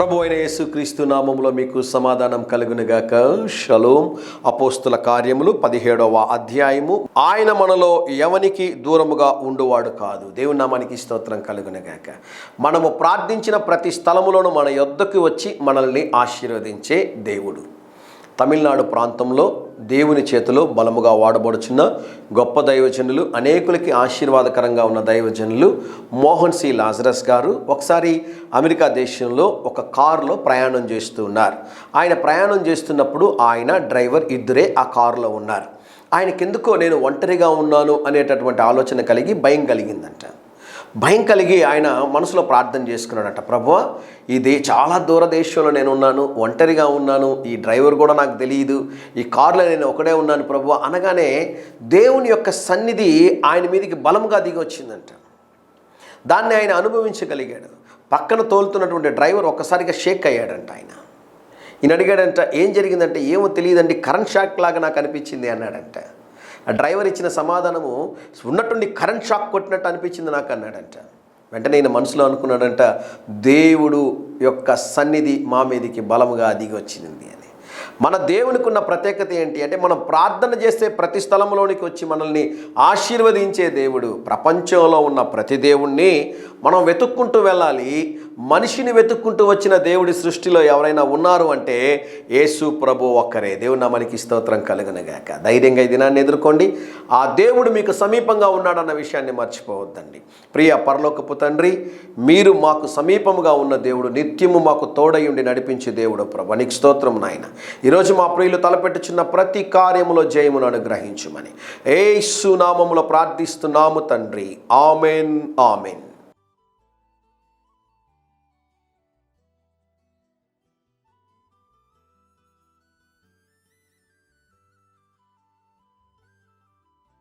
ప్రభు అయిన యేసుక్రీస్తు నామములో మీకు సమాధానం కలుగునుగాక. షలోం. అపోస్తుల కార్యములు 17వ అధ్యాయము. ఆయన మనలో ఎవనికి దూరముగా ఉండువాడు కాదు. దేవుని నామానికి స్తోత్రం కలుగునుగాక. మనము ప్రార్థించిన ప్రతి స్థలములోనూ మన యొద్దకు వచ్చి మనల్ని ఆశీర్వదించే దేవుడు. తమిళనాడు ప్రాంతంలో దేవుని చేతిలో బలముగా వాడబడుచున్న గొప్ప దైవజనులు, అనేకులకి ఆశీర్వాదకరంగా ఉన్న దైవజనులు మోహన్ సి లాజరస్ గారు ఒకసారి అమెరికా దేశంలో ఒక కారులో ప్రయాణం చేస్తూ ఉన్నారు. ఆయన ప్రయాణం చేస్తున్నప్పుడు ఆయన డ్రైవర్ ఇద్దరే ఆ కారులో ఉన్నారు. ఆయనకెందుకో నేను ఒంటరిగా ఉన్నాను అనేటటువంటి ఆలోచన కలిగి భయం కలిగిందంట. భయం కలిగి ఆయన మనసులో ప్రార్థన చేసుకున్నాడట, ప్రభువా, ఇది చాలా దూర దేశంలో నేను ఉన్నాను, ఒంటరిగా ఉన్నాను, ఈ డ్రైవర్ కూడా నాకు తెలియదు, ఈ కారులో నేను ఒకడే ఉన్నాను ప్రభువా అనగానే దేవుని యొక్క సన్నిధి ఆయన మీదకి బలంగా దిగి వచ్చిందంట. దాన్ని ఆయన అనుభవించగలిగాడు. పక్కన తోలుతున్నటువంటి డ్రైవర్ ఒక్కసారిగా షేక్ అయ్యాడంట. ఈయన అడిగాడంట, ఏం జరిగిందంటే, ఏమో తెలియదండి, కరెంట్ షాక్ లాగా నాకు అనిపించింది అన్నాడంట. ఆ డ్రైవర్ ఇచ్చిన సమాధానము ఉన్నట్టుండి కరెంట్ షాక్ కొట్టినట్టు అనిపించింది నాకు అన్నాడంట. వెంటనే నేను మనసులో అనుకున్నాడంట, దేవుడు యొక్క సన్నిధి మా మీదికి బలముగా దిగి వచ్చింది అని. మన దేవునికి ఉన్న ప్రత్యేకత ఏంటి అంటే, మనం ప్రార్థన చేస్తే ప్రతి స్థలంలోనికి వచ్చి మనల్ని ఆశీర్వదించే దేవుడు. ప్రపంచంలో ఉన్న ప్రతి దేవుణ్ణి మనం వెతుక్కుంటూ వెళ్ళాలి. మనిషిని వెతుక్కుంటూ వచ్చిన దేవుడి సృష్టిలో ఎవరైనా ఉన్నారు అంటే యేసు ప్రభు ఒక్కరే. దేవుని నామానికి స్తోత్రం కలుగునుగాక. ధైర్యంగా ఈ దినాన్ని ఎదుర్కోండి. ఆ దేవుడు మీకు సమీపంగా ఉన్నాడన్న విషయాన్ని మర్చిపోవద్దండి. ప్రియ పరలోకపు తండ్రి, మీరు మాకు సమీపముగా ఉన్న దేవుడు, నిత్యము మాకు తోడయుండి నడిపించే దేవుడు ప్రభు, నీకు స్తోత్రం నాయన. ఈరోజు మా ప్రియులు తలపెట్టుచున్న ప్రతి కార్యములో జయమును అనుగ్రహించుమని యేసు నామములో ప్రార్థిస్తున్నాము తండ్రి. Amen, amen.